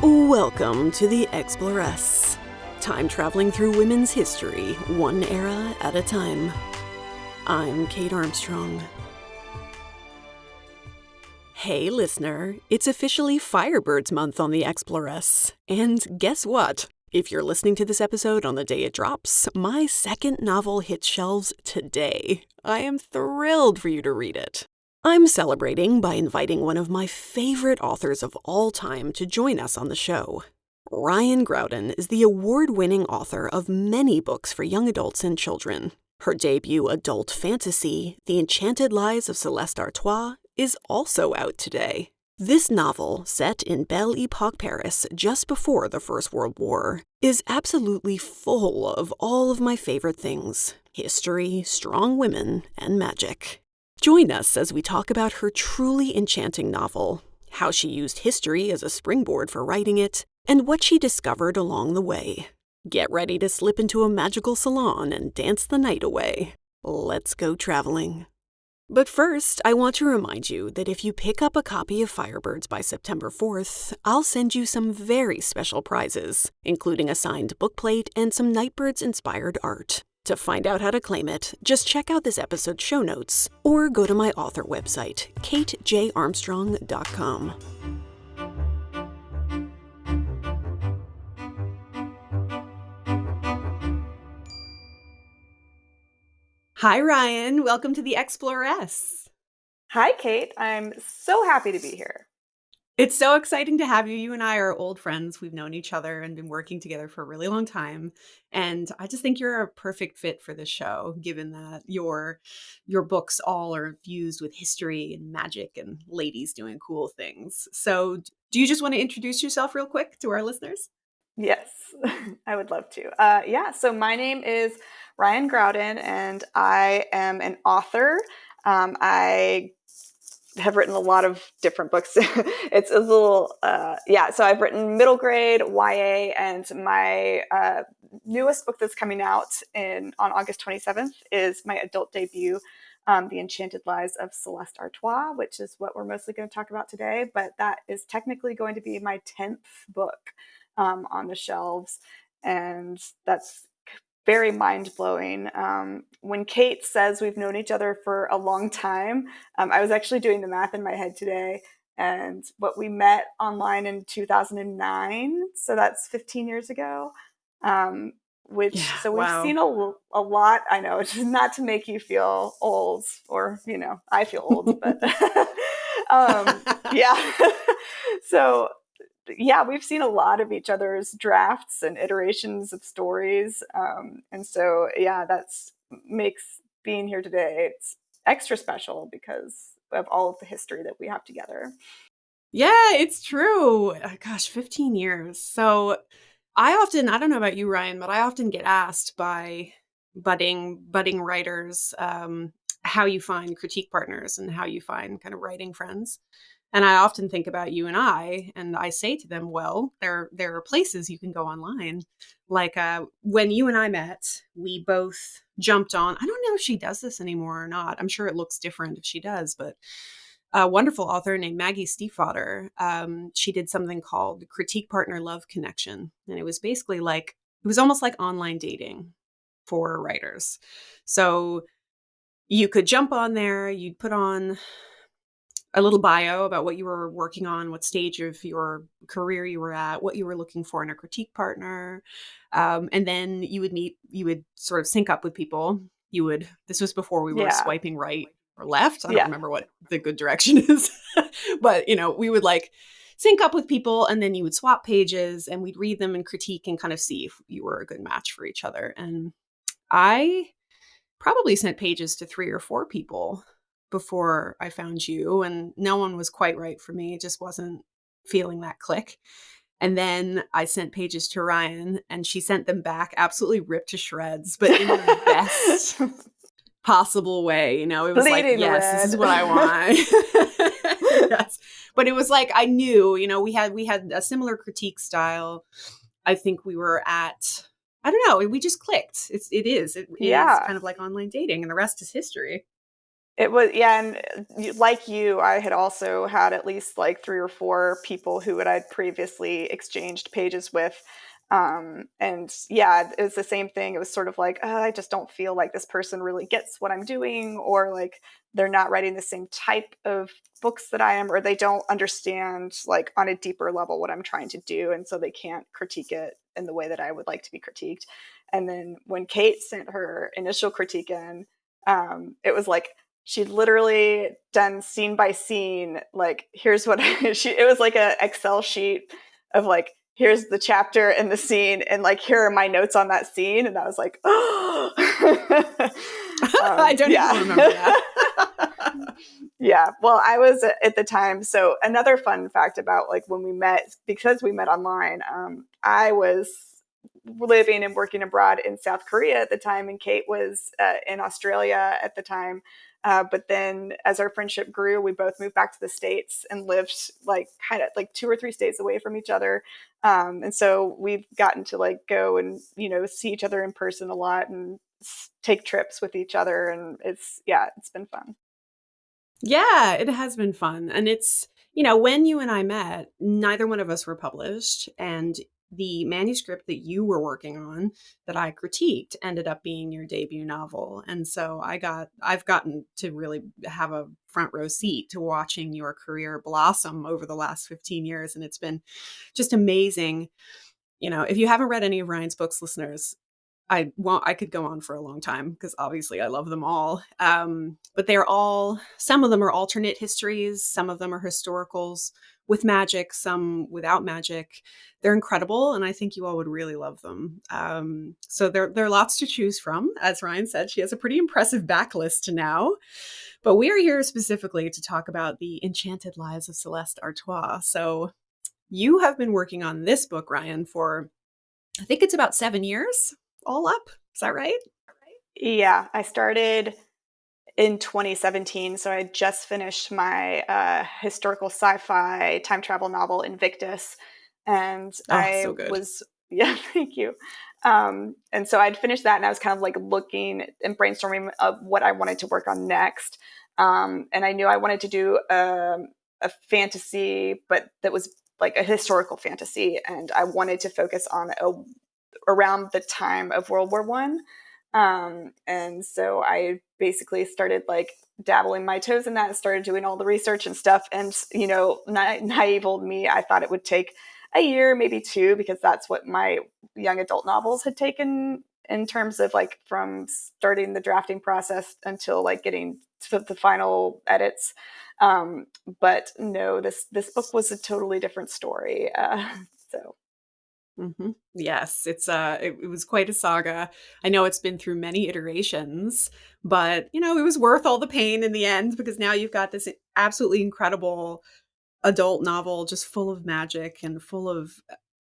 Welcome to the Exploress, time traveling through women's history, one era at a time. I'm Kate Armstrong. Hey listener, it's officially Firebirds month on the Exploress. And guess what? If you're listening to this episode on the day it drops, my second novel hits shelves today. I am thrilled for you to read it. I'm celebrating by inviting one of my favorite authors of all time to join us on the show. Ryan Graudin is the award-winning author of many books for young adults and children. Her debut adult fantasy, The Enchanted Lives of Celeste Artois, is also out today. This novel, set in Belle Epoque Paris just before the First World War, is absolutely full of all of my favorite things: history, strong women, and magic. Join us as we talk about her truly enchanting novel, how she used history as a springboard for writing it, and what she discovered along the way. Get ready to slip into a magical salon and dance the night away. Let's go traveling. But first, I want to remind you that if you pick up a copy of Firebirds by September 4th, I'll send you some very special prizes, including a signed bookplate and some Nightbirds-inspired art. To find out how to claim it, just check out this episode's show notes or go to my author website, katejarmstrong.com. Hi, Ryan. Welcome to the Exploress. Hi, Kate. I'm so happy to be here. It's so exciting to have you. You and I are old friends. We've known each other and been working together for a really long time. And I just think you're a perfect fit for this show, given that your books all are infused with history and magic and ladies doing cool things. So do you just want to introduce yourself real quick to our listeners? Yes, I would love to. So my name is Ryan Graudin, and I am an author. I have written a lot of different books. It's a little, so I've written middle grade, YA, and my newest book that's coming out on August 27th is my adult debut, The Enchanted Lives of Celeste Artois, which is what we're mostly going to talk about today. But that is technically going to be my 10th book on the shelves. And that's very mind-blowing. When Kate says we've known each other for a long time, I was actually doing the math in my head today, and we met online in 2009, so that's 15 years ago. We've seen a lot. I know, it's just not to make you feel old, or I feel old, but yeah. So yeah, we've seen a lot of each other's drafts and iterations of stories. And so, yeah, that's makes being here today, it's extra special because of all of the history that we have together. Yeah, it's true. Gosh, 15 years. So I don't know about you, Ryan, but I often get asked by budding writers how you find critique partners and how you find kind of writing friends. And I often think about you and I say to them, well, there are places you can go online. Like when you and I met, we both jumped on. I don't know if she does this anymore or not. I'm sure it looks different if she does, but a wonderful author named Maggie Stiefvater, she did something called Critique Partner Love Connection. And it was basically it was almost like online dating for writers. So you could jump on there, you'd put on a little bio about what you were working on, what stage of your career you were at, what you were looking for in a critique partner. And then you would sort of sync up with people. This was before we were swiping right or left. I don't remember what the good direction is, but we would sync up with people, and then you would swap pages and we'd read them and critique and kind of see if you were a good match for each other. And I probably sent pages to 3 or 4 people before I found you, and no one was quite right for me. It just wasn't feeling that click. And then I sent pages to Ryan, and she sent them back absolutely ripped to shreds, but in the best possible way. It was Bleeding yes, red. This is what I want. Yes. But it was I knew, we had a similar critique style. I think we were at, I don't know, we just clicked. It is kind of like online dating, and the rest is history. It was, yeah, and like you, I had also had at least like 3 or 4 people who I'd previously exchanged pages with, and yeah, it was the same thing. It was sort of like, I just don't feel like this person really gets what I'm doing, or like they're not writing the same type of books that I am, or they don't understand like on a deeper level what I'm trying to do, and so they can't critique it in the way that I would like to be critiqued. And then when Kate sent her initial critique in, it was like she'd literally done scene by scene, like here's what it was like a Excel sheet of like, here's the chapter and the scene, and like here are my notes on that scene. And I was like, oh. I don't Yeah. even remember that. Yeah, well, I was at the time. So another fun fact about like when we met, because we met online, I was living and working abroad in South Korea at the time, and Kate was in Australia at the time. But then as our friendship grew, we both moved back to the States and lived like kind of like 2 or 3 states away from each other. And so we've gotten to like go and, see each other in person a lot and take trips with each other. And yeah, it's been fun. Yeah, it has been fun. And it's, when you and I met, neither one of us were published. And the manuscript that you were working on that I critiqued ended up being your debut novel. And so I've gotten to really have a front row seat to watching your career blossom over the last 15 years. And it's been just amazing. If you haven't read any of Ryan's books, listeners, I could go on for a long time because obviously I love them all. But some of them are alternate histories, some of them are historicals with magic, some without magic. They're incredible, and I think you all would really love them. So there are lots to choose from. As Ryan said, she has a pretty impressive backlist now. But we are here specifically to talk about the Enchanted Lives of Celeste Artois. So you have been working on this book, Ryan, for I think it's about 7 years all up. Is that right? Yeah, I started in 2017. So I just finished my historical sci-fi time travel novel Invictus, and Oh, so good. yeah, thank you. And so I'd finished that, and I was kind of like looking and brainstorming of what I wanted to work on next. And I knew I wanted to do a fantasy, but that was like a historical fantasy, and I wanted to focus on around the time of World War One. And so I basically started like dabbling my toes in that and started doing all the research and stuff. And, naive old me, I thought it would take a year, maybe 2, because that's what my young adult novels had taken in terms of like from starting the drafting process until like getting to the final edits. But no, this book was a totally different story. So Yes, it was quite a saga. I know it's been through many iterations, but it was worth all the pain in the end because now you've got this absolutely incredible adult novel just full of magic and full of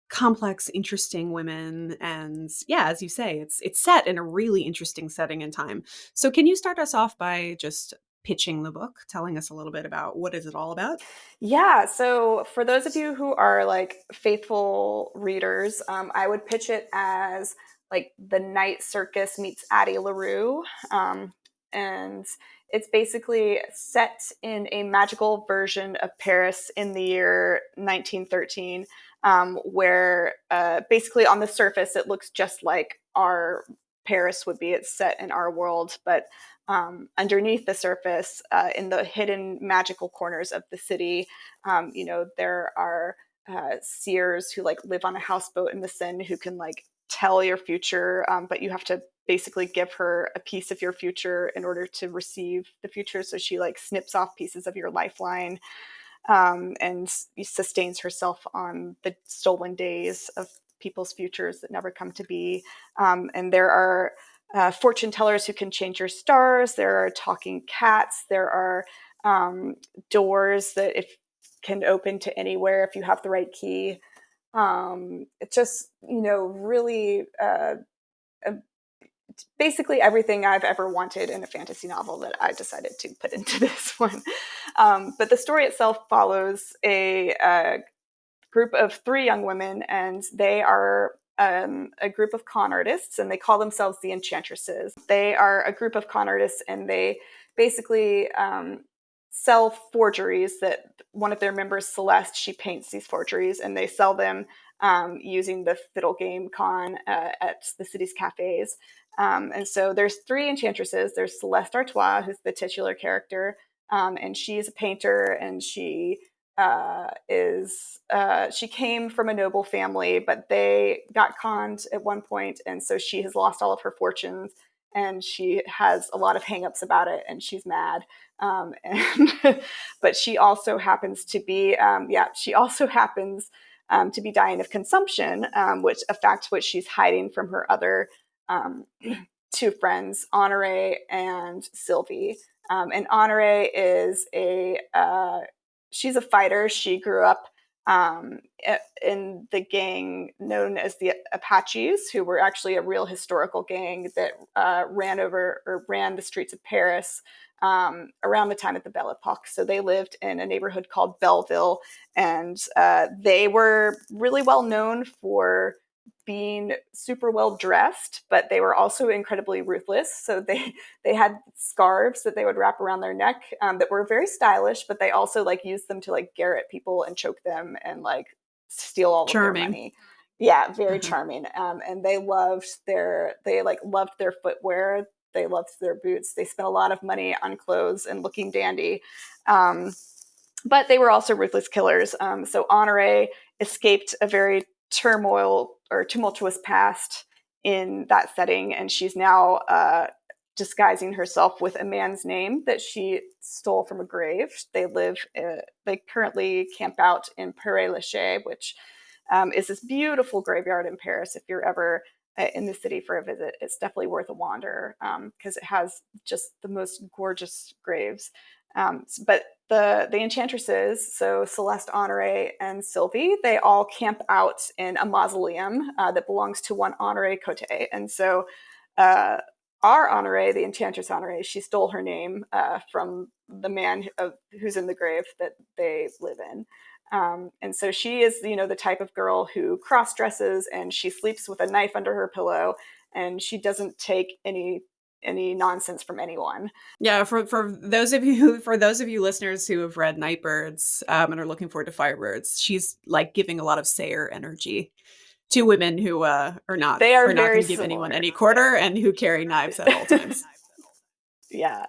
complex, interesting women. And yeah, as you say, it's set in a really interesting setting and time. So can you start us off by just pitching the book, telling us a little bit about what is it all about? yeah, so for those of you who are like faithful readers, I would pitch it as like the Night Circus meets Addie LaRue. And it's basically set in a magical version of Paris in the year 1913, where basically on the surface it looks just like our Paris would be. It's set in our world, but underneath the surface, in the hidden magical corners of the city, there are seers who like live on a houseboat in the Seine who can like tell your future, but you have to basically give her a piece of your future in order to receive the future. So she like snips off pieces of your lifeline, and sustains herself on the stolen days of people's futures that never come to be. And there are fortune tellers who can change your stars. There are talking cats. There are doors that if can open to anywhere if you have the right key. It's just really basically everything I've ever wanted in a fantasy novel that I decided to put into this one. But the story itself follows a group of 3 young women, and they are a group of con artists, and they call themselves the Enchantresses. They are a group of con artists, and they basically sell forgeries that one of their members, Celeste, she paints these forgeries and they sell them using the fiddle game con at the city's cafes. And so there's three enchantresses. There's Celeste Artois, who's the titular character, and she's a painter, and she she came from a noble family, but they got conned at one point, and so she has lost all of her fortunes, and she has a lot of hangups about it, and she's mad. And but she also happens to be to be dying of consumption, which a fact which she's hiding from her other two friends, Honore and Sylvie. And Honore is she's a fighter. She grew up in the gang known as the Apaches, who were actually a real historical gang that ran the streets of Paris around the time of the Belle Epoque. So they lived in a neighborhood called Belleville, and they were really well known for being super well dressed, but they were also incredibly ruthless. So they had scarves that they would wrap around their neck that were very stylish, but they also like used them to like garrote people and choke them and like steal all of their money. Yeah, very charming. And they loved their footwear. They loved their boots. They spent a lot of money on clothes and looking dandy. But they were also ruthless killers. So Honore escaped a very tumultuous past in that setting, and she's now disguising herself with a man's name that she stole from a grave. They currently camp out in Père-Lachaise, which is this beautiful graveyard in Paris. If you're ever in the city for a visit, it's definitely worth a wander because it has just the most gorgeous graves. But the enchantresses, so Celeste, Honore, and Sylvie, they all camp out in a mausoleum that belongs to one Honore Cote. And so our Honore, the enchantress Honore, she stole her name from the man who's in the grave that they live in. And so she is, the type of girl who cross dresses, and she sleeps with a knife under her pillow, and she doesn't take any nonsense from anyone. Yeah, for those of you listeners who have read Nightbirds and are looking forward to Firebirds, she's like giving a lot of Sayer energy to women who are not going to give anyone any quarter and who carry knives at all times. Yeah.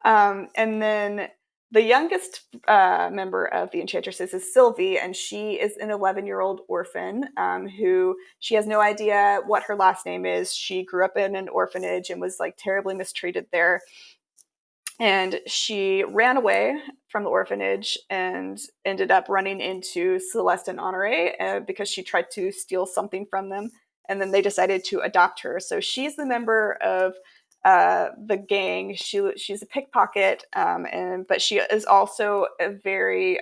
And then the youngest member of the enchantresses is Sylvie, and she is an 11-year-old orphan who she has no idea what her last name is. She grew up in an orphanage and was like terribly mistreated there. And she ran away from the orphanage and ended up running into Celeste and Honore because she tried to steal something from them. And then they decided to adopt her. So she's the member of the gang. She's a pickpocket, but she is also a very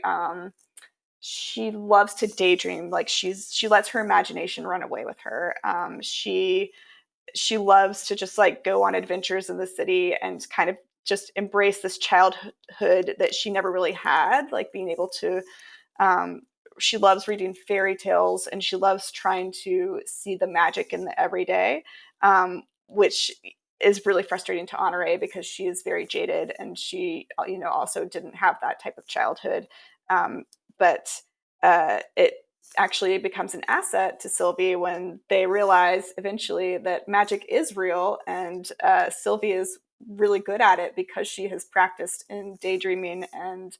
she loves to daydream. Like she lets her imagination run away with her. She loves to just like go on adventures in the city and kind of just embrace this childhood that she never really had, like being able to she loves reading fairy tales, and she loves trying to see the magic in the everyday, which is really frustrating to Honore because she is very jaded, and she also didn't have that type of childhood. But it actually becomes an asset to Sylvie when they realize eventually that magic is real, and Sylvie is really good at it because she has practiced in daydreaming and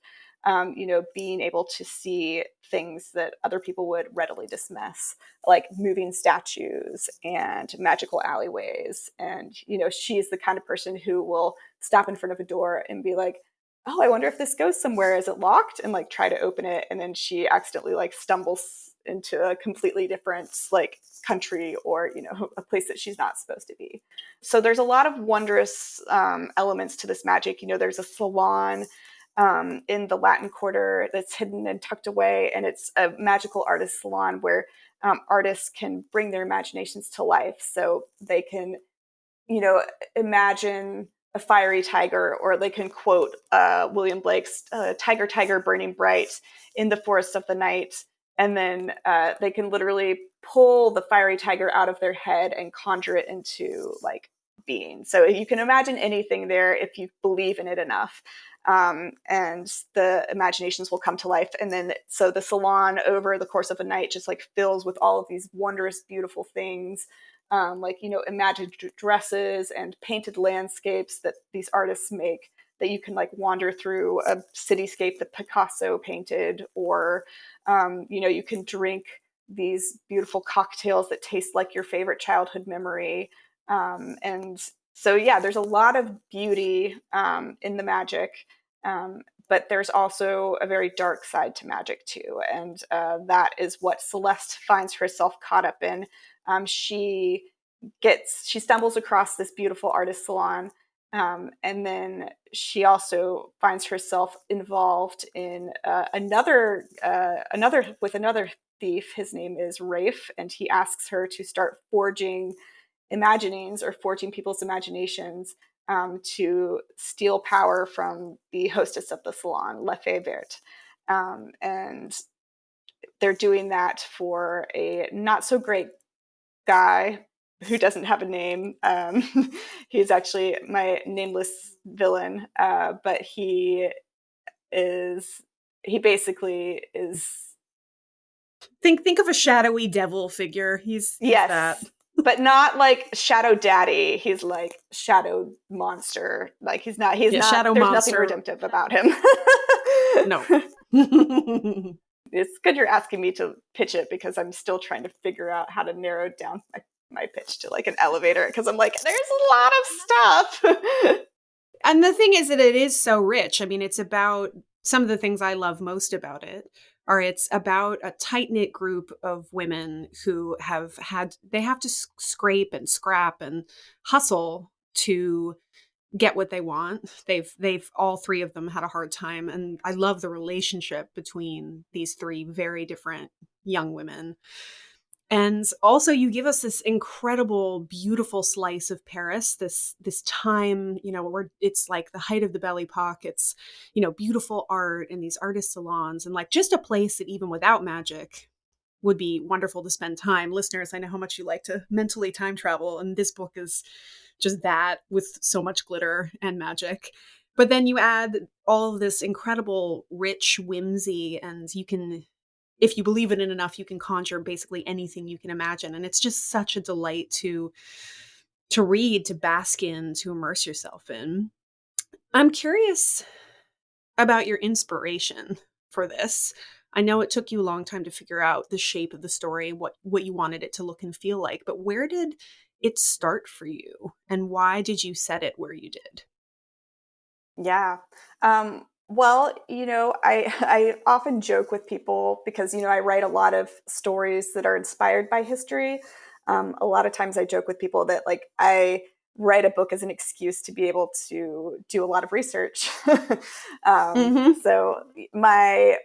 being able to see things that other people would readily dismiss, like moving statues and magical alleyways. And she's the kind of person who will stop in front of a door and be like, oh, I wonder if this goes somewhere. Is it locked? And like try to open it, and then she accidentally like stumbles into a completely different like country or a place that she's not supposed to be. So there's a lot of wondrous elements to this magic. There's a salon in the Latin Quarter that's hidden and tucked away, and it's a magical artist salon where artists can bring their imaginations to life. So they can imagine a fiery tiger, or they can quote William Blake's "Tiger, tiger, burning bright in the forest of the night," and then they can literally pull the fiery tiger out of their head and conjure it into like being. So you can imagine anything there if you believe in it enough. And the imaginations will come to life. And then, so the salon over the course of a night just like fills with all of these wondrous, beautiful things, like, you know, imagined dresses and painted landscapes that these artists make, that you can like wander through a cityscape that Picasso painted, or, you know, you can drink these beautiful cocktails that taste like your favorite childhood memory. And so, yeah, there's a lot of beauty in the magic. But there's also a very dark side to magic too. And that is what Celeste finds herself caught up in. She stumbles across this beautiful artist salon. And then she also finds herself involved in another with another thief. His name is Rafe, and he asks her to start forging imaginings, or forging people's imaginations, to steal power from the hostess of the salon, Le Fay-Verte. And they're doing that for a not so great guy who doesn't have a name. He's actually my nameless villain, but he basically is. Think of a shadowy devil figure. He's Yes, that. but not like Shadow Daddy. He's like Shadow Monster. Like he's not. Shadow There's monster. nothing redemptive about him. No. It's good you're asking me to pitch it, because I'm still trying to figure out how to narrow down my pitch to like an elevator, because I'm like, there's a lot of stuff. And the thing is that it is so rich. I mean, it's about some of the things I love most about it are it's about a tight-knit group of women who have to scrape and scrap and hustle to get what they want. They've all three of them had a hard time. And I love the relationship between these three very different young women. And also you give us this incredible, beautiful slice of Paris, this time, you know, where it's like the height of the Belle Epoque. It's, you know, beautiful art and these artist salons, and like just a place that even without magic would be wonderful to spend time. Listeners, I know how much you like to mentally time travel, and this book is just that, with so much glitter and magic. But then you add all of this incredible, rich whimsy, and you can, if you believe in it enough, you can conjure basically anything you can imagine. And it's just such a delight to read, to bask in, to immerse yourself in. I'm curious about your inspiration for this. I know it took you a long time to figure out the shape of the story, what you wanted it to look and feel like, but where did it start for you, and why did you set it where you did? Yeah. Well, you know, I often joke with people, because, you know, I write a lot of stories that are inspired by history. A lot of times I joke with people that like I write a book as an excuse to be able to do a lot of research. Mm-hmm. So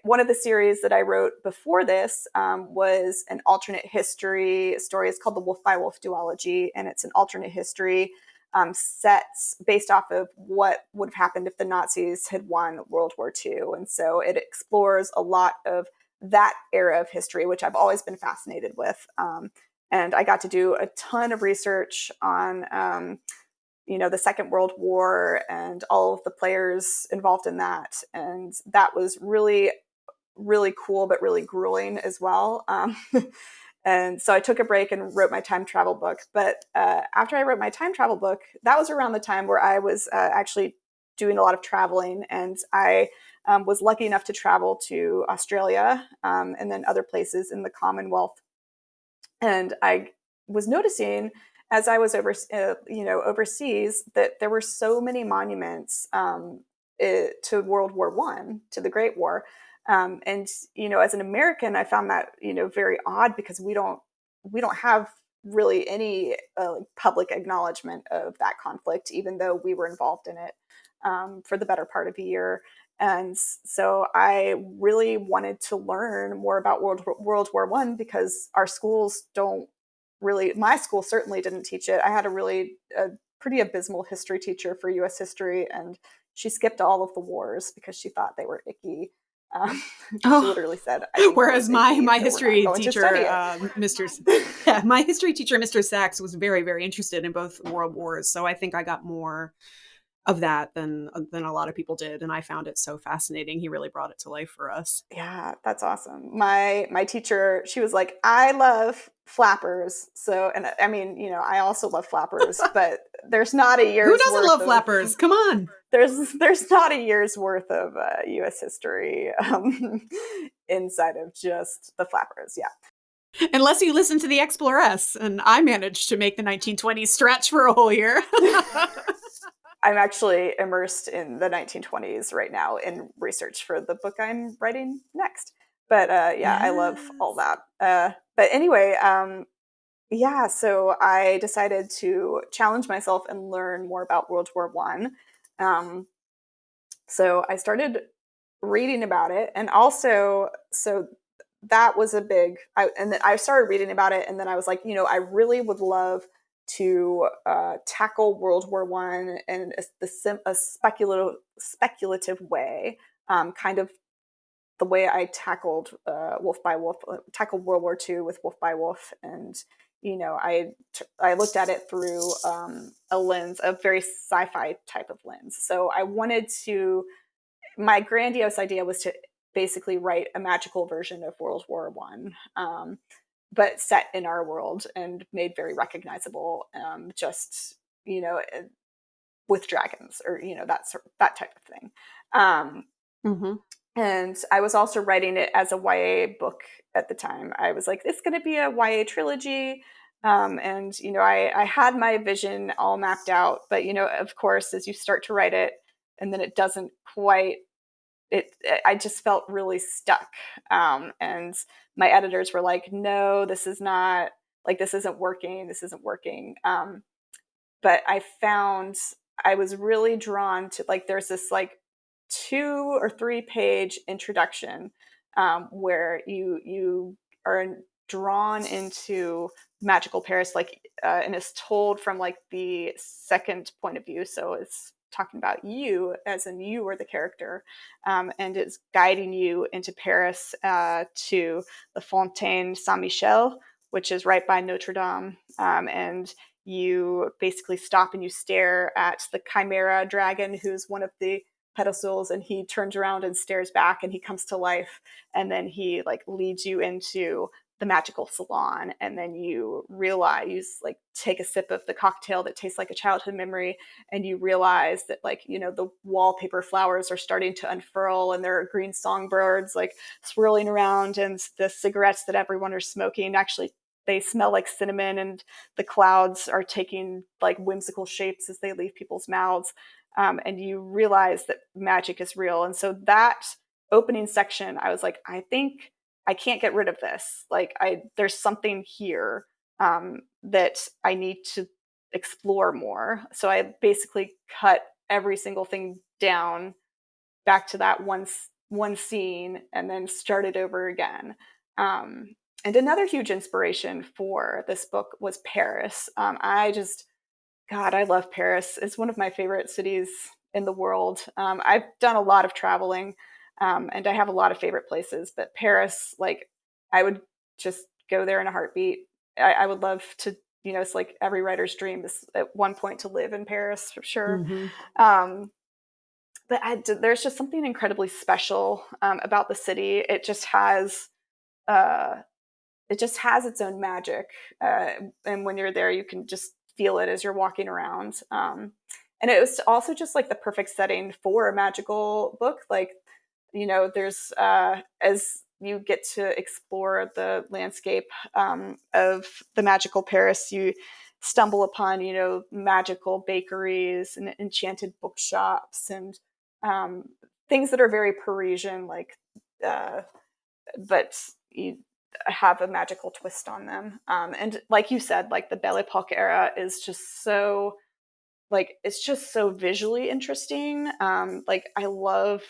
one of the series that I wrote before this was an alternate history story. It's called the Wolf by Wolf duology, and it's an alternate history sets based off of what would have happened if the Nazis had won World War II. And so it explores a lot of that era of history, which I've always been fascinated with. And I got to do a ton of research on, you know, the Second World War and all of the players involved in that. And that was really, really cool, but really grueling as well. And so I took a break and wrote my time travel book. But after I wrote my time travel book, that was around the time where I was actually doing a lot of traveling. And I was lucky enough to travel to Australia, and then other places in the Commonwealth. And I was noticing as I was overseas, that there were so many monuments to World War One, to the Great War. And, you know, as an American, I found that, you know, very odd, because we don't have really any public acknowledgement of that conflict, even though we were involved in it for the better part of a year. And so I really wanted to learn more about World War One, because our schools don't really, my school certainly didn't teach it. I had a pretty abysmal history teacher for US history, and she skipped all of the wars because she thought they were icky. Um, she Oh, literally said, I think we're whereas my busy, my so we're not history going to study teacher, it. Yeah, my history teacher, Mr. Sachs, was very, very interested in both world wars. So I think I got more of that than a lot of people did, and I found it so fascinating. He really brought it to life for us. Yeah, that's awesome. My teacher, she was like, I love flappers. So, and I mean, I also love flappers, but there's not a Who year's doesn't worth love of flappers? Come on. there's not a year's worth of U.S. history inside of just the flappers. Yeah. Unless you listen to the Exploress, and I managed to make the 1920s stretch for a whole year. I'm actually immersed in the 1920s right now in research for the book I'm writing next. But yeah, I love all Yes. that. But anyway, yeah, so I decided to challenge myself and learn more about World War One. So I started reading about it, and also so that was a big. And then I started reading about it, and then I was like, I really would love to tackle World War One in a speculative way, kind of the way I tackled Wolf by Wolf, tackled World War II with Wolf by Wolf, and I looked at it through a lens, a very sci-fi type of lens. So I wanted to. My grandiose idea was to basically write a magical version of World War One, but set in our world and made very recognizable. Just you know, with dragons or that type of thing. Um, Mm-hmm. and I was also writing it as a YA book at the time. I was like, it's going to be a YA trilogy. And, I had my vision all mapped out. But, of course, as you start to write it and then it doesn't quite, I just felt really stuck. And my editors were like, no, this is not, like, this isn't working. This isn't working. But I found I was really drawn to, like, there's this like 2 or 3 page introduction where you are drawn into magical Paris, like, and it's told from like the second point of view. So it's talking about you, as in you are the character, and it's guiding you into Paris to the Fontaine Saint Michel, which is right by Notre Dame, and you basically stop and you stare at the chimera dragon, who's one of the pedestals, and he turns around and stares back and he comes to life, and then he like leads you into the magical salon, and then you realize, you like take a sip of the cocktail that tastes like a childhood memory, and you realize that, like, the wallpaper flowers are starting to unfurl, and there are green songbirds like swirling around, and the cigarettes that everyone are smoking actually, they smell like cinnamon, and the clouds are taking like whimsical shapes as they leave people's mouths. And you realize that magic is real. And so that opening section, I was like, I think I can't get rid of this. Like, there's something here that I need to explore more. So I basically cut every single thing down back to that one scene and then started over again. And another huge inspiration for this book was Paris. God, I love Paris. It's one of my favorite cities in the world. I've done a lot of traveling, and I have a lot of favorite places, but Paris, like, I would just go there in a heartbeat. I would love to, it's like every writer's dream is at one point to live in Paris, for sure. Mm-hmm. Um, but there's just something incredibly special about the city. Uh, it just has its own magic, and when you're there, you can just feel it as you're walking around. And it was also just like the perfect setting for a magical book. Like, there's as you get to explore the landscape of the magical Paris, you stumble upon magical bakeries and enchanted bookshops and um, things that are very Parisian, like, uh, but you have a magical twist on them. And like you said, like, the Belle Epoque era is just so, like, it's just so visually interesting. Like, I love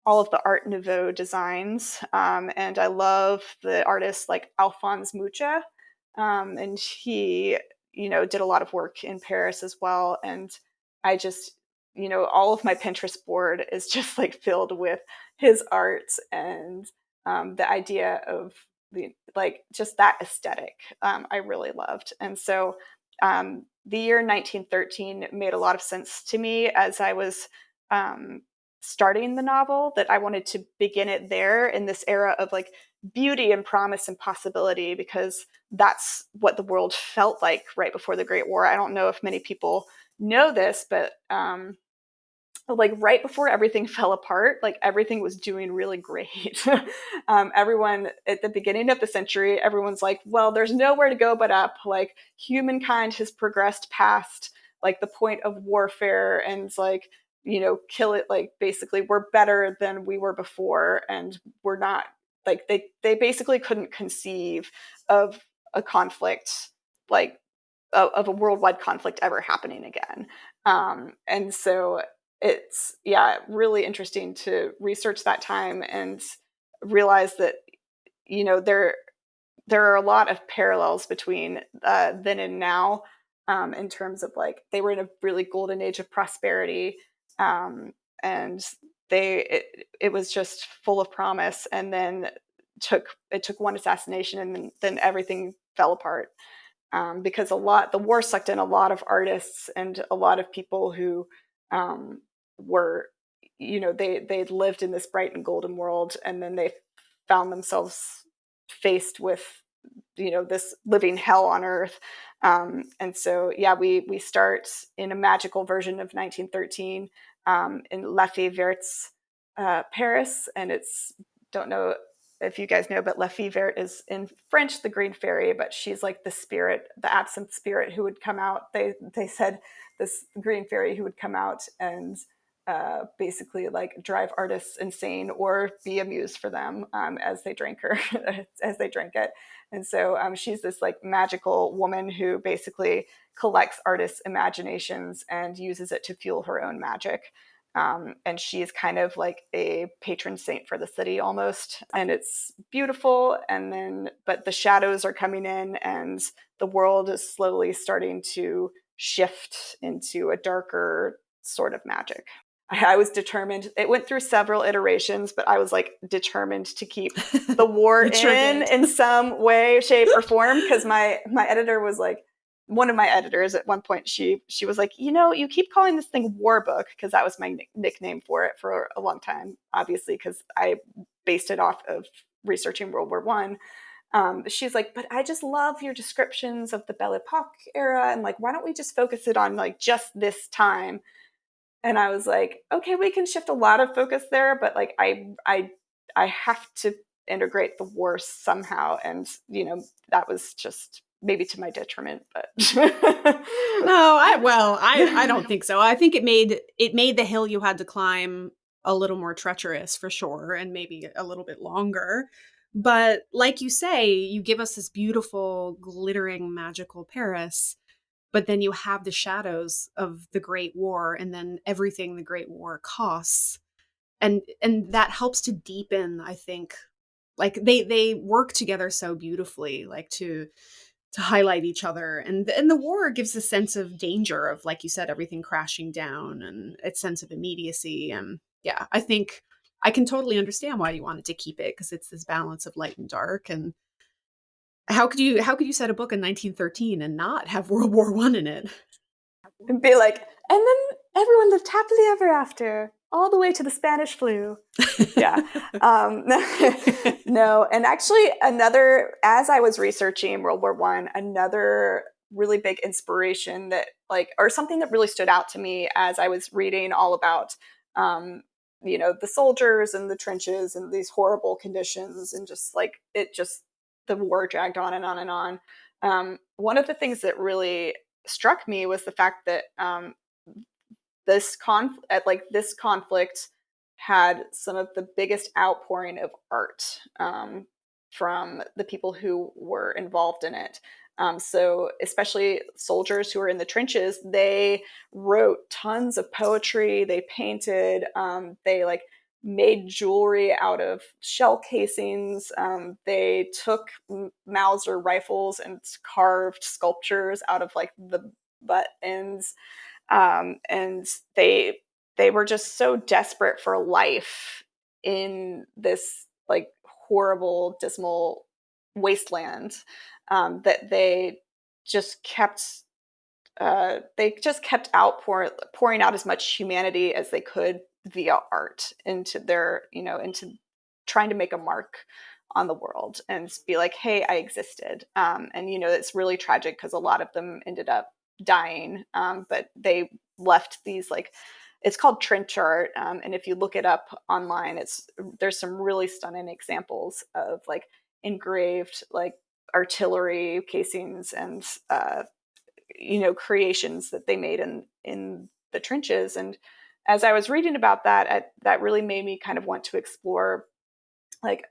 all of the Art Nouveau designs, and I love the artist like Alphonse Mucha, and he, did a lot of work in Paris as well. And I just all of my Pinterest board is just like filled with his art and the idea of just that aesthetic. I really loved. And so the year 1913 made a lot of sense to me as I was starting the novel, that I wanted to begin it there in this era of like beauty and promise and possibility, because that's what the world felt like right before the Great War. I don't know if many people know this, but like right before everything fell apart, like everything was doing really great. Everyone at the beginning of the century, everyone's like, well, there's nowhere to go but up. Like humankind has progressed past like the point of warfare, and like, kill it. Like basically we're better than we were before, and we're not like, they basically couldn't conceive of a conflict, like of a worldwide conflict ever happening again. And so it's, yeah, really interesting to research that time and realize that, there are a lot of parallels between then and now, in terms of like they were in a really golden age of prosperity, and it was just full of promise, and then it took one assassination, and then everything fell apart, because the war sucked in a lot of artists and a lot of people who were, they'd lived in this bright and golden world, and then they found themselves faced with, this living hell on earth. And so, yeah, we start in a magical version of 1913, in La Fille Verte's Paris, and it's, don't know if you guys know, but La Fille Verte is in French the green fairy, but she's like the spirit, the absent spirit who would come out. They said this green fairy who would come out and basically like drive artists insane or be amused for them, as they drank her, as they drank it. And so she's this like magical woman who basically collects artists' imaginations and uses it to fuel her own magic. And she's kind of like a patron saint for the city almost. And it's beautiful. And then, but the shadows are coming in, and the world is slowly starting to shift into a darker sort of magic. I was determined. It went through several iterations, but I was like determined to keep the war in some way, shape, or form. Because my editor was like, one of my editors at one point, she was like, you keep calling this thing War Book, because that was my nickname for it for a long time, obviously, because I based it off of researching World War One. She's like, but I just love your descriptions of the Belle Epoque era, and like, why don't we just focus it on like just this time? And I was like, okay, we can shift a lot of focus there, but like I have to integrate the war somehow, and that was just maybe to my detriment, but No, I don't think so. I think it made the hill you had to climb a little more treacherous for sure, and maybe a little bit longer. But like you say, you give us this beautiful, glittering, magical Paris, but then you have the shadows of the Great War, and then everything the Great War costs. And that helps to deepen, I think, like they work together so beautifully, like to highlight each other. And the war gives a sense of danger, of, like you said, everything crashing down, and its sense of immediacy. And yeah, I think I can totally understand why you wanted to keep it, because it's this balance of light and dark. And how could you set a book in 1913 and not have World War One in it? and be like, and then everyone lived happily ever after, all the way to the Spanish flu. Yeah. No, and actually as I was researching World War One, another really big inspiration that or something that really stood out to me as I was reading all about, the soldiers and the trenches and these horrible conditions, and just like the war dragged on and on and on. One of the things that really struck me was the fact that this conflict had some of the biggest outpouring of art, from the people who were involved in it. So especially soldiers who were in the trenches, they wrote tons of poetry. They painted. They made jewelry out of shell casings. They took Mauser rifles and carved sculptures out of the butt ends. And they were just so desperate for life in this like horrible, dismal wasteland, that they just kept pouring out as much humanity as they could via art into into trying to make a mark on the world and be like, hey, I existed. And it's really tragic because a lot of them ended up dying, but they left these like, it's called trench art, and if you look it up online, there's some really stunning examples of like engraved like artillery casings and creations that they made in the trenches. And as I was reading about that, that really made me kind of want to explore like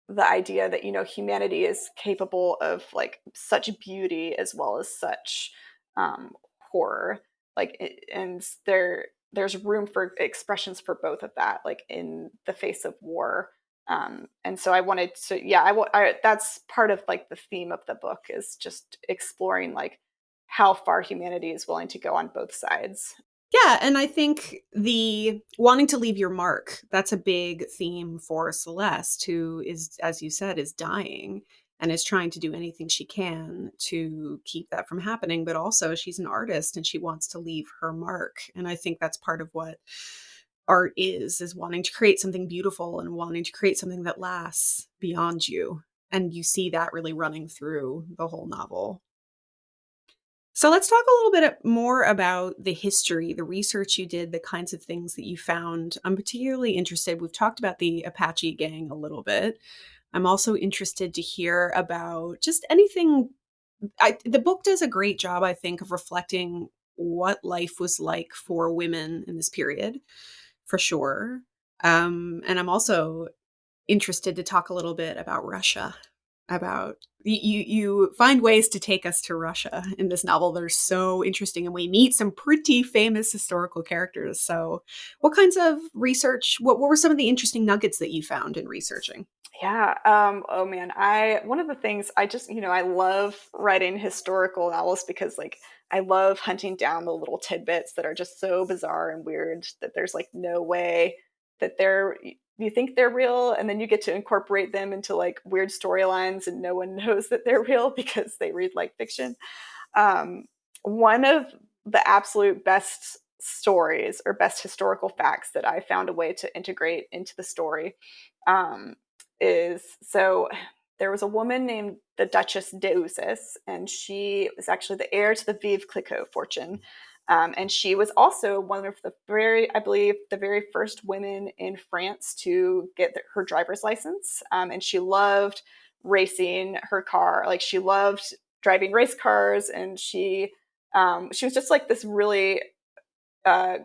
the idea that humanity is capable of like such beauty as well as such horror, and there's room for expressions for both of that, like in the face of war. And so I wanted to, yeah, that's part of like the theme of the book, is just exploring like how far humanity is willing to go on both sides. Yeah, and I think the wanting to leave your mark, that's a big theme for Celeste, who is, as you said, is dying and is trying to do anything she can to keep that from happening. But also, she's an artist and she wants to leave her mark. And I think that's part of what art is wanting to create something beautiful and wanting to create something that lasts beyond you. And you see that really running through the whole novel. So let's talk a little bit more about the history, the research you did, the kinds of things that you found. I'm particularly interested. We've talked about the Apache gang a little bit. I'm also interested to hear about just anything. The book does a great job, I think, of reflecting what life was like for women in this period, for sure. And I'm also interested to talk a little bit about Russia, about you find ways to take us to Russia in this novel that are so interesting, and we meet some pretty famous historical characters. So what kinds of research, what were some of the interesting nuggets that you found in researching? Yeah. Oh man, I one of the things I just I love writing historical novels because like I love hunting down the little tidbits that are just so bizarre and weird that there's like no way that you think they're real, and then you get to incorporate them into like weird storylines and no one knows that they're real because they read like fiction. Um, One of the absolute best stories or best historical facts that I found a way to integrate into the story, um, is so there was a woman named the Duchess de Usis, and she was actually the heir to the Vive Clicquot fortune. And she was also one of I believe, the very first women in France to get her driver's license. And she loved racing her car. Like she loved driving race cars, and she was just like this really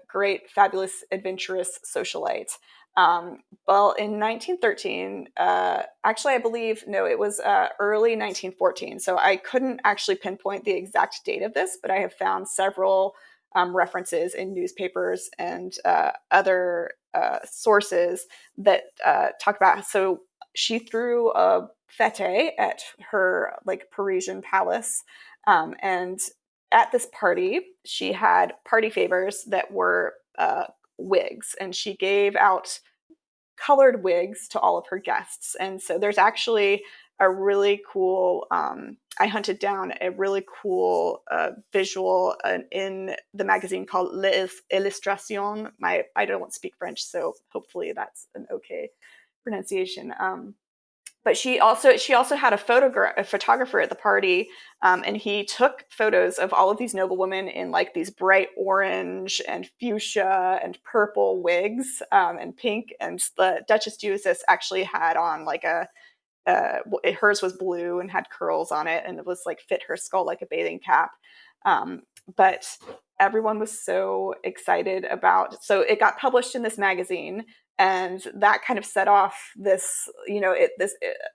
great, fabulous, adventurous socialite. Well, in 1913, actually, I believe, no, it was early 1914. So I couldn't actually pinpoint the exact date of this, but I have found several references in newspapers and other sources that talk about. So she threw a fete at her like Parisian palace, and at this party, she had party favors that were wigs, and she gave out colored wigs to all of her guests. And so there's actually a really cool, I hunted down a really cool visual in the magazine called Les Illustrations. I don't speak French, so hopefully that's an okay pronunciation. But she also had a photographer at the party, and he took photos of all of these noblewomen in like these bright orange and fuchsia and purple wigs, and pink. And the Duchess de Usis actually had on like hers was blue and had curls on it, and it was like fit her skull like a bathing cap. But everyone was so excited about, so it got published in this magazine, and that kind of set off this,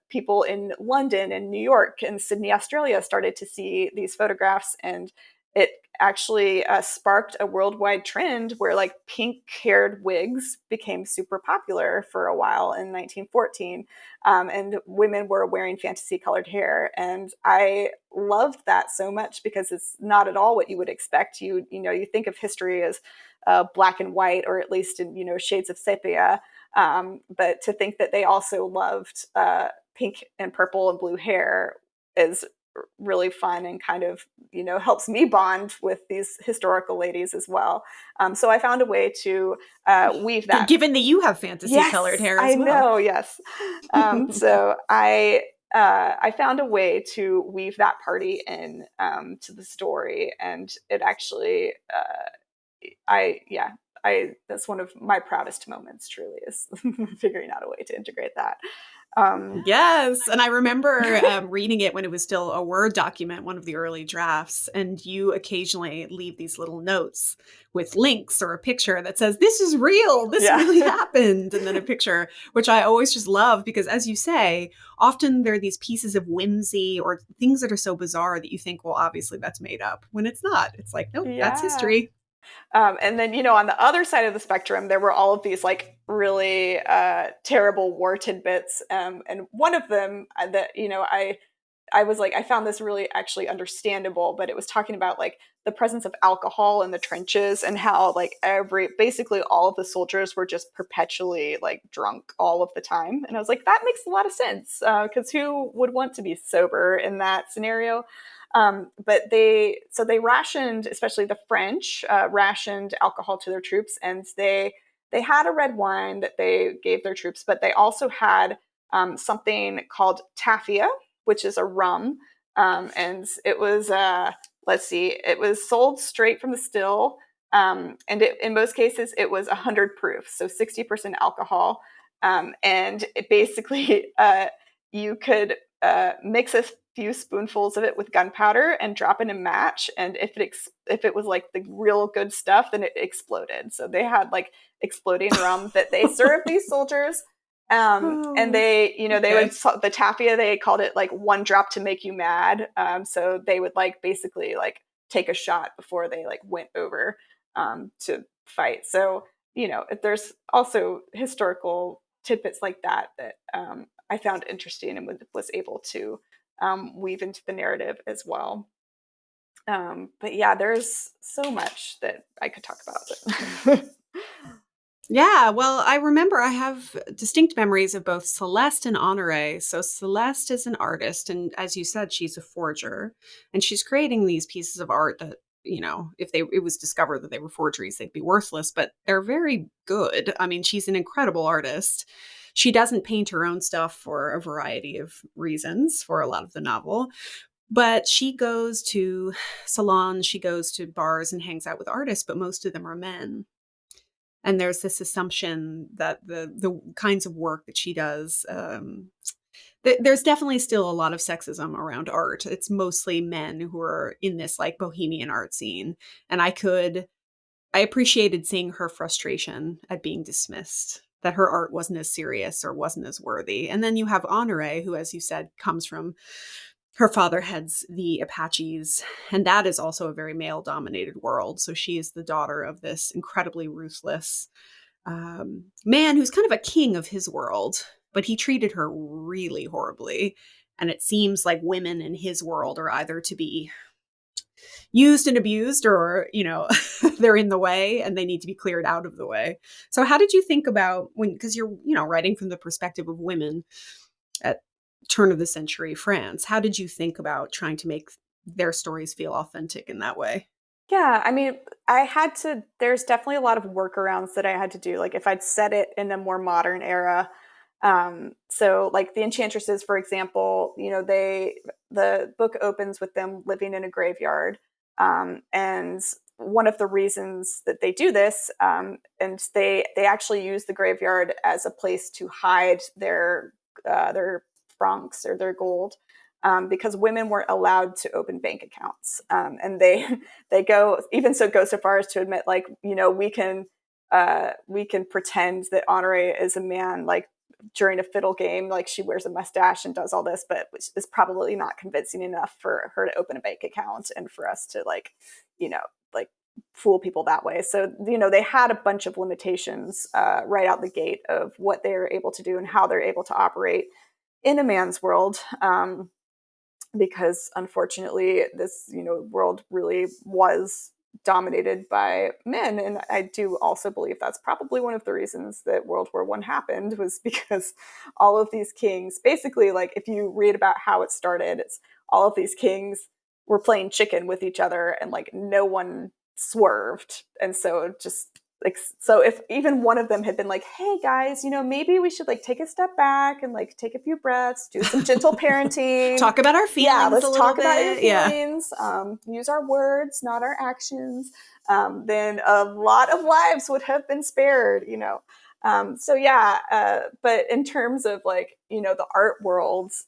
people in London and New York and Sydney, Australia started to see these photographs, and it actually sparked a worldwide trend where like pink-haired wigs became super popular for a while in 1914, and women were wearing fantasy-colored hair. And I loved that so much because it's not at all what you would expect. You think of history as black and white, or at least in shades of sepia. But to think that they also loved pink and purple and blue hair is really fun, and kind of helps me bond with these historical ladies as well. So I found a way to weave that. Given that you have fantasy colored Yes, hair as I well. know. Yes. So I found a way to weave that party in to the story, and it actually I that's one of my proudest moments. Truly, is figuring out a way to integrate that. Yes. And I remember reading it when it was still a Word document, one of the early drafts. And you occasionally leave these little notes with links or a picture that says, this is real. This Yeah. really happened. And then a picture, which I always just love because, as you say, often there are these pieces of whimsy or things that are so bizarre that you think, well, obviously that's made up, when it's not. It's like, nope, that's Yeah. history. And then, on the other side of the spectrum, there were all of these like really terrible war tidbits. And one of them that, I was like, I found this really actually understandable, but it was talking about like the presence of alcohol in the trenches, and how like basically all of the soldiers were just perpetually like drunk all of the time. And I was like, that makes a lot of sense, because who would want to be sober in that scenario? But they rationed, especially the French, rationed alcohol to their troops, and they had a red wine that they gave their troops, but they also had something called tafia, which is a rum, and it was let's see, it was sold straight from the still, and in most cases it was 100 proof, so 60% alcohol, and it basically you could mix a few spoonfuls of it with gunpowder and drop in a match, and if it was like the real good stuff, then it exploded. So they had like exploding rum that they served these soldiers, and they they would, the tafia, they called it like one drop to make you mad. So they would like basically like take a shot before they like went over to fight. So there's also historical tidbits like that I found interesting, and was able to weave into the narrative as well. But yeah, there's so much that I could talk about. Yeah, well, I remember I have distinct memories of both Celeste and Honore. So Celeste is an artist, and as you said, she's a forger, and she's creating these pieces of art that, if it was discovered that they were forgeries, they'd be worthless, but they're very good. I mean, she's an incredible artist. She doesn't paint her own stuff for a variety of reasons for a lot of the novel, but she goes to salons, she goes to bars and hangs out with artists, but most of them are men. And there's this assumption that the kinds of work that she does, there's definitely still a lot of sexism around art. It's mostly men who are in this like bohemian art scene. And I appreciated seeing her frustration at being dismissed, that her art wasn't as serious or wasn't as worthy. And then you have Honore, who, as you said, comes from, her father heads the Apaches, and that is also a very male dominated world. So she is the daughter of this incredibly ruthless man who's kind of a king of his world, but he treated her really horribly. And it seems like women in his world are either to be used and abused, or they're in the way and they need to be cleared out of the way. So how did you think about, because you're writing from the perspective of women at turn of the century France, how did you think about trying to make their stories feel authentic in that way? Yeah, I mean, there's definitely a lot of workarounds that I had to do. Like if I'd set it in a more modern era. So like the Enchantresses, for example, the book opens with them living in a graveyard. And one of the reasons that they do this, and they actually use the graveyard as a place to hide their francs or their gold. Because women weren't allowed to open bank accounts, and they go so far as to admit, like we can pretend that Honore is a man, like during a fiddle game, like she wears a mustache and does all this, but is probably not convincing enough for her to open a bank account and for us to like, like fool people that way. So, they had a bunch of limitations right out the gate of what they're able to do and how they're able to operate in a man's world. Because unfortunately, this, world really was dominated by men. And I do also believe that's probably one of the reasons that World War I happened, was because all of these kings, basically, like if you read about how it started, it's all of these kings were playing chicken with each other and like no one swerved. And so just like, so if even one of them had been like, hey guys, maybe we should like take a step back and like take a few breaths, do some gentle parenting, talk about our feelings. Yeah, let's talk about your Yeah. feelings. Use our words, not our actions. Then a lot of lives would have been spared, So yeah, but in terms of like, the art worlds,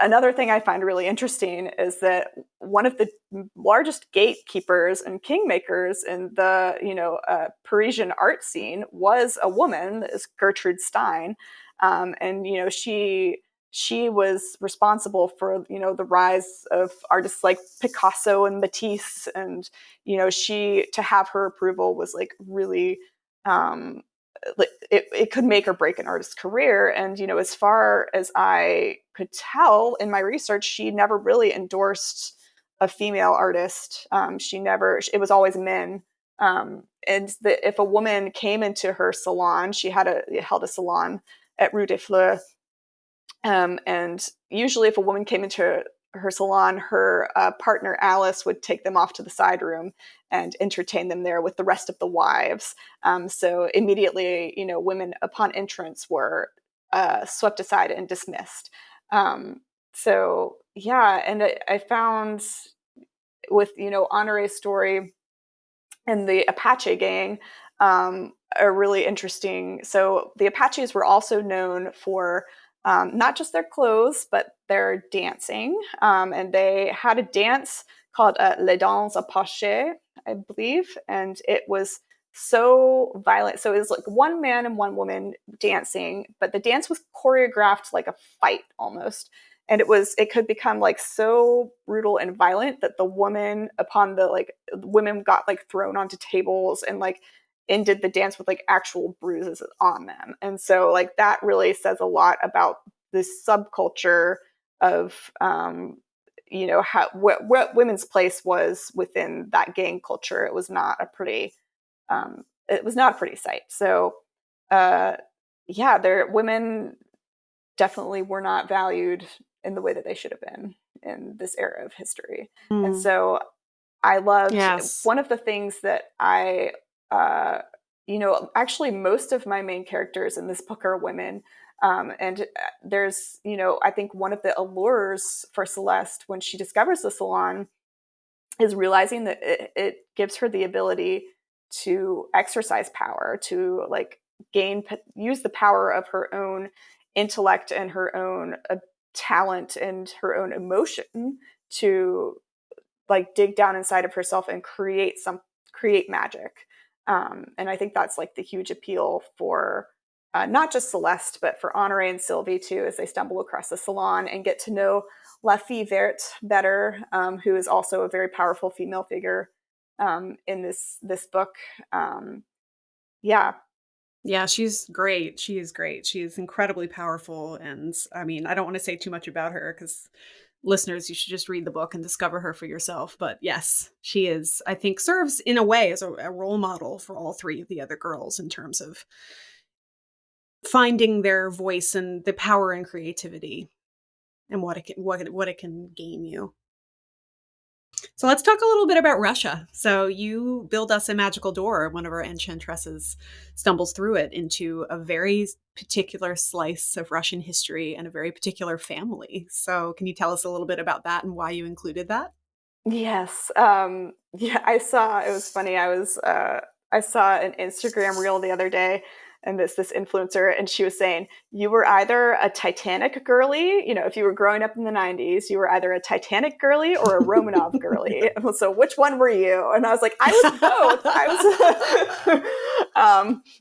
another thing I find really interesting is that one of the largest gatekeepers and kingmakers in the Parisian art scene was a woman, is Gertrude Stein, and she was responsible for the rise of artists like Picasso and Matisse, and she, to have her approval was like really it could make or break an artist's career. And as far as I could tell in my research, she never really endorsed a female artist. It was always men. And if a woman came into her salon, she held a salon at Rue des Fleurs. And usually if a woman came into her salon, her partner Alice would take them off to the side room and entertain them there with the rest of the wives. So immediately, women upon entrance were swept aside and dismissed. So yeah, and I found with Honore's story and the Apache gang are really interesting. So the Apaches were also known for not just their clothes, but their dancing. And they had a dance called Les Danses Apaches, I believe. And it was so violent. So it was like one man and one woman dancing, but the dance was choreographed like a fight almost. And it could become like so brutal and violent that the women women got like thrown onto tables and like ended the dance with like actual bruises on them. And so like that really says a lot about this subculture of what women's place was within that gang culture. It was not a pretty sight. So their women definitely were not valued in the way that they should have been in this era of history. And so I loved one of the things that I actually most of my main characters in this book are women. And there's, I think one of the allures for Celeste when she discovers the salon is realizing that it gives her the ability to exercise power, to like use the power of her own intellect and her own talent and her own emotion to like dig down inside of herself and create magic. And I think that's like the huge appeal for not just Celeste, but for Honore and Sylvie too, as they stumble across the salon and get to know La Fille Verte better, who is also a very powerful female figure in this book. Yeah, she's great. She is great. She is incredibly powerful. And I mean, I don't want to say too much about her because listeners, you should just read the book and discover her for yourself. But yes, she is, I think, serves in a way as a role model for all three of the other girls in terms of finding their voice and the power and creativity and what it can gain you. So let's talk a little bit about Russia. So you build us a magical door. One of our enchantresses stumbles through it into a very particular slice of Russian history and a very particular family. So can you tell us a little bit about that and why you included that? Yes. It was funny. I saw an Instagram reel the other day and this influencer, and she was saying, you were either a Titanic girly, you know, if you were growing up in the 90s, you were either a Titanic girly or a Romanov girly. So which one were you? And I was like, I was both.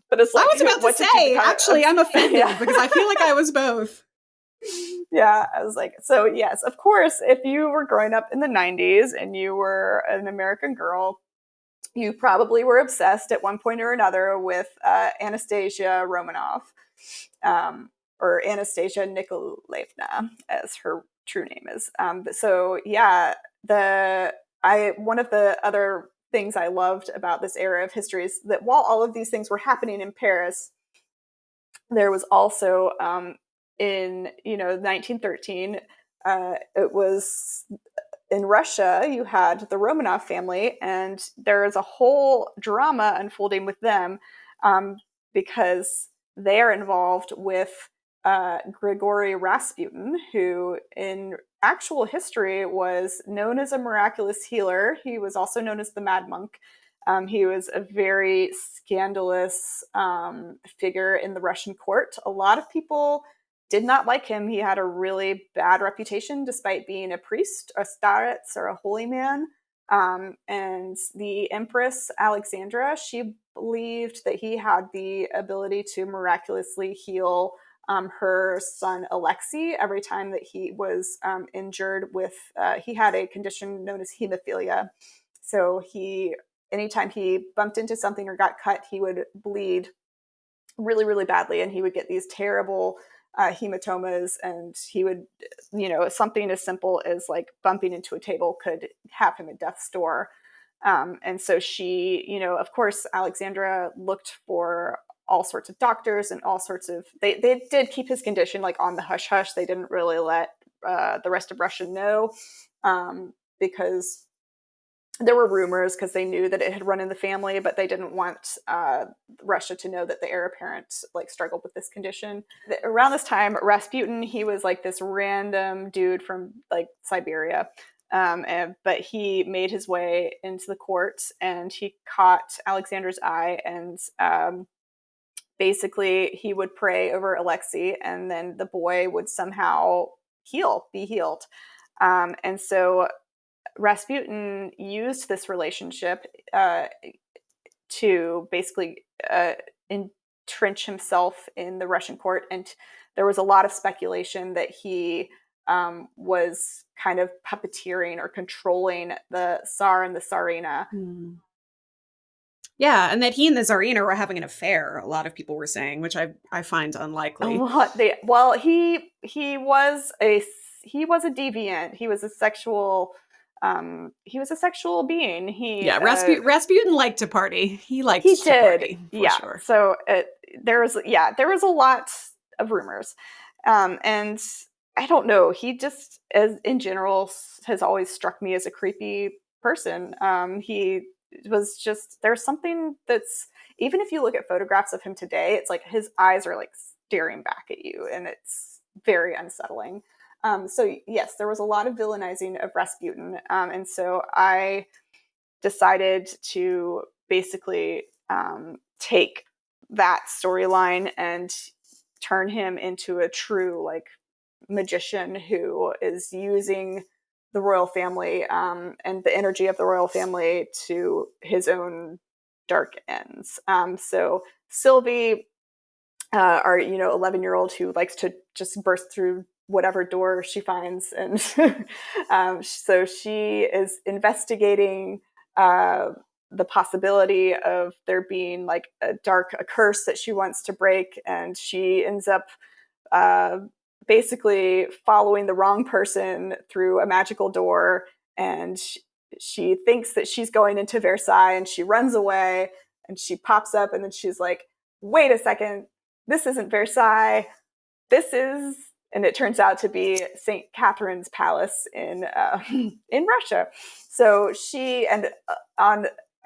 But it's like, I was about to say, actually, I'm offended Yeah. because I feel like I was both. Yeah, I was like, so yes, of course, if you were growing up in the 90s and you were an American girl, you probably were obsessed at one point or another with Anastasia Romanov, or Anastasia Nikolaevna, as her true name is. So yeah, one of the other things I loved about this era of history is that while all of these things were happening in Paris, there was also in 1913, it was in Russia, you had the Romanov family, and there is a whole drama unfolding with them, because they are involved with Grigory Rasputin, who in actual history was known as a miraculous healer. He was also known as the Mad Monk. He was a very scandalous figure in the Russian court. A lot of people did not like him. He had a really bad reputation despite being a priest, a starets, or a holy man. And the Empress Alexandra, she believed that he had the ability to miraculously heal her son Alexei every time that he was injured with, he had a condition known as hemophilia. So anytime he bumped into something or got cut, he would bleed really, really badly, and he would get these terrible hematomas, and he would, something as simple as like bumping into a table could have him at death's door. And so she, of course, Alexandra looked for all sorts of doctors and all sorts of, they did keep his condition like on the hush hush. They didn't really let the rest of Russia know, because there were rumors, because they knew that it had run in the family, but they didn't want Russia to know that the heir apparent like struggled with this condition. Around this time, Rasputin, he was like this random dude from like Siberia, but he made his way into the court, and he caught Alexander's eye, and basically he would pray over Alexei, and then the boy would somehow be healed. And so Rasputin used this relationship to basically entrench himself in the Russian court. And there was a lot of speculation that he was kind of puppeteering or controlling the Tsar and the Tsarina. Yeah, and that he and the Tsarina were having an affair, a lot of people were saying, which I find unlikely. He was a deviant. He was a sexual being. Rasputin liked to party. He liked to party, for sure. So there was a lot of rumors, and I don't know. He just, as in general, has always struck me as a creepy person. He was just, there's something that's, even if you look at photographs of him today, it's like his eyes are like staring back at you, and it's very unsettling. So yes, there was a lot of villainizing of Rasputin. And so I decided to basically take that storyline and turn him into a true like magician who is using the royal family and the energy of the royal family to his own dark ends. So Sylvie, our 11-year-old who likes to just burst through whatever door she finds, and so she is investigating the possibility of there being like a curse that she wants to break, and she ends up basically following the wrong person through a magical door, and she thinks that she's going into Versailles, and she runs away, and she pops up, and then she's like, wait a second, this isn't Versailles, this is, and it turns out to be St. Catherine's Palace in Russia. So she, and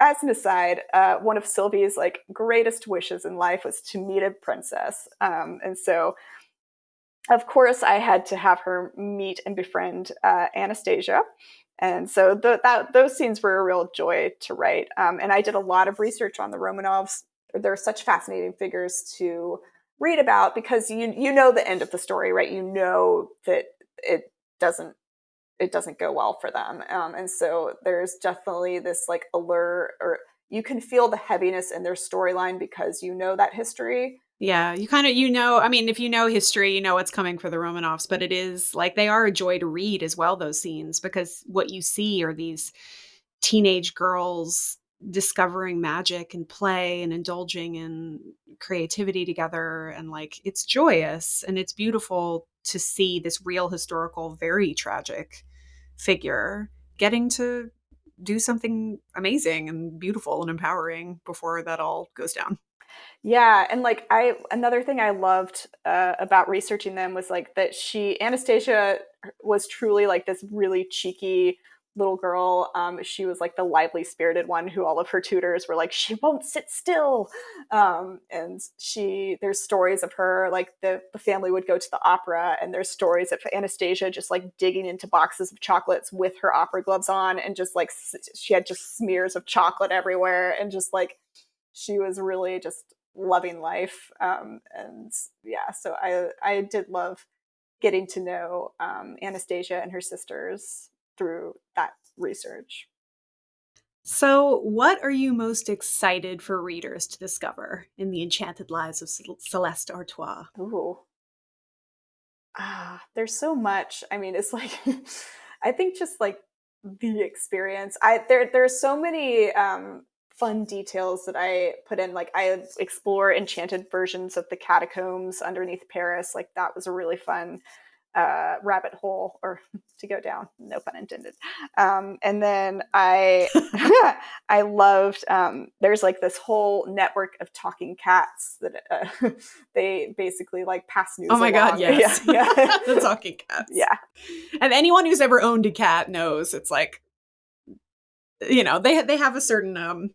as an aside, one of Sylvie's like greatest wishes in life was to meet a princess, and so of course I had to have her meet and befriend Anastasia. And so those scenes were a real joy to write. And I did a lot of research on the Romanovs they're such fascinating figures to read about, because you know the end of the story, right? You know that it doesn't go well for them. And so there's definitely this like allure, or you can feel the heaviness in their storyline because you know that history. Yeah, you kind of, you know, I mean, if you know history, you know what's coming for the Romanovs, but it is like they are a joy to read as well, those scenes, because what you see are these teenage girls discovering magic and play and indulging in creativity together. And like, it's joyous and it's beautiful to see this real historical, very tragic figure getting to do something amazing and beautiful and empowering before that all goes down. Yeah, and like another thing I loved about researching them was like that Anastasia was truly like this really cheeky little girl. She was like the lively spirited one who all of her tutors were like, she won't sit still. And there's stories of her, like the family would go to the opera, and there's stories of Anastasia just like digging into boxes of chocolates with her opera gloves on, and just like she had just smears of chocolate everywhere, and just like she was really just loving life. And yeah, so I did love getting to know Anastasia and her sisters through that research. So, what are you most excited for readers to discover in the Enchanted Lives of Celeste Artois? Ooh, there's so much. I mean, it's like I think just like the experience. There's so many fun details that I put in. Like I explore enchanted versions of the catacombs underneath Paris. Like that was a really fun rabbit hole, or to go down, no pun intended. And then I loved, there's like this whole network of talking cats that they basically like pass Oh news my God, along. Yeah, yes. yeah. The talking cats. Yeah. And anyone who's ever owned a cat knows it's like, you know, they have a certain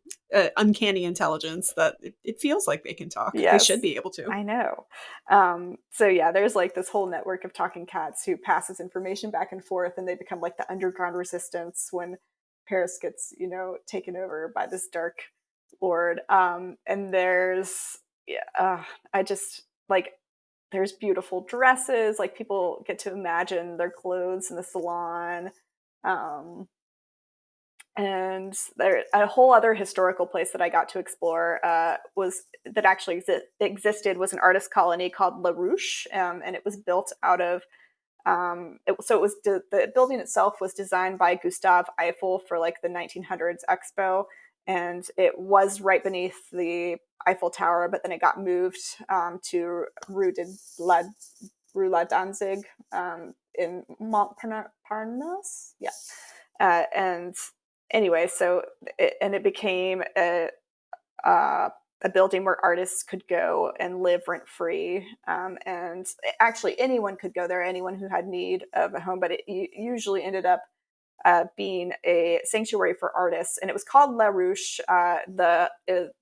uncanny intelligence that it feels like they can talk. They should Yes, be able to. I know. So yeah, there's like this whole network of talking cats who passes information back and forth, and they become like the underground resistance when Paris gets, taken over by this dark lord. And yeah, I just like, there's beautiful dresses, like people get to imagine their clothes in the salon. Um, and there a whole other historical place that I got to explore was that actually existed was an artist colony called La Ruche, and it was built out of the building itself was designed by Gustave Eiffel for like the 1900s Expo, and it was right beneath the Eiffel Tower, but then it got moved to Rue la Danzig in Montparnasse. Yeah, and anyway, so it became uh, a building where artists could go and live rent free. And actually, anyone could go there, anyone who had need of a home, but it usually ended up being a sanctuary for artists. And it was called La Ruche,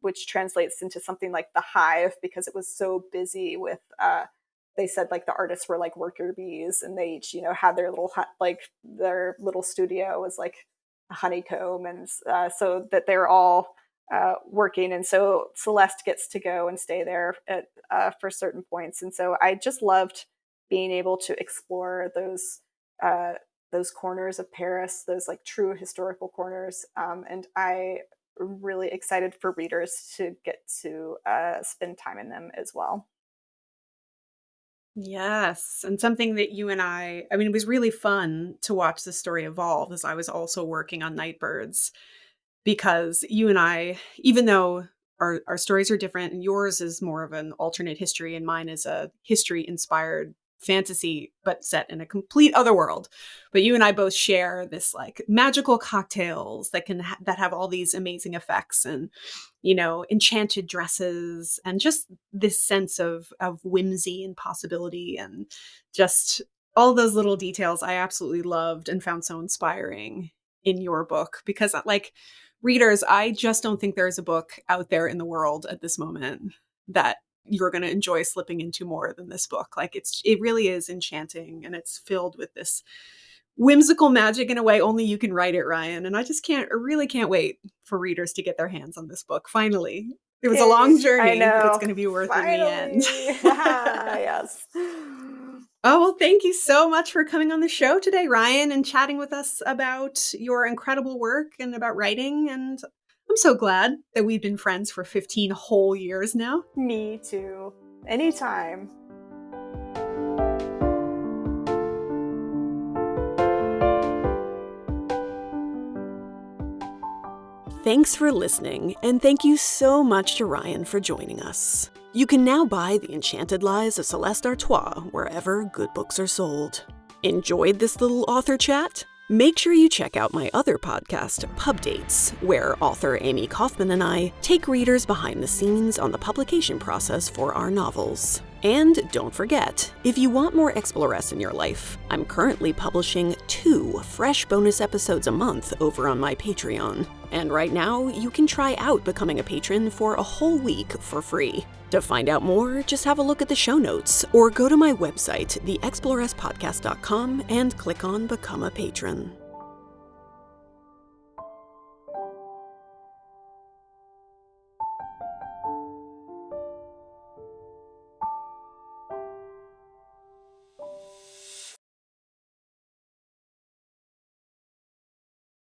which translates into something like the hive, because it was so busy with. They said like the artists were like worker bees, and they each, had their little like their little studio was like a honeycomb, and so that they're all working. And so Celeste gets to go and stay there for certain points. And so I just loved being able to explore those corners of Paris, those like true historical corners. And I am really excited for readers to get to spend time in them as well. Yes. And something that you and I mean, it was really fun to watch the story evolve as I was also working on Nightbirds, because you and I, even though our stories are different and yours is more of an alternate history and mine is a history inspired fantasy but set in a complete other world, but you and I both share this like magical cocktails that that have all these amazing effects, and enchanted dresses, and just this sense of whimsy and possibility, and just all those little details I absolutely loved and found so inspiring in your book. Because like readers, I just don't think there's a book out there in the world at this moment that you're going to enjoy slipping into more than this book. Like it really is enchanting, and it's filled with this whimsical magic in a way only you can write it, Ryan. And I really can't wait for readers to get their hands on this book finally. It was a long I journey, but it's know. going to be worth it in the end. Finally. Yes. Oh, well, thank you so much for coming on the show today, Ryan, and chatting with us about your incredible work and about writing. And I'm so glad that we've been friends for 15 whole years now. Me too. Anytime. Thanks for listening, and thank you so much to Ryan for joining us. You can now buy The Enchanted Lives of Celeste Artois wherever good books are sold. Enjoyed this little author chat? Make sure you check out my other podcast, Pub Dates, where author Amy Kaufman and I take readers behind the scenes on the publication process for our novels. And don't forget, if you want more Exploress in your life, I'm currently publishing 2 fresh bonus episodes a month over on my Patreon. And right now, you can try out becoming a patron for a whole week for free. To find out more, just have a look at the show notes or go to my website, theexploresspodcast.com, and click on Become a Patron.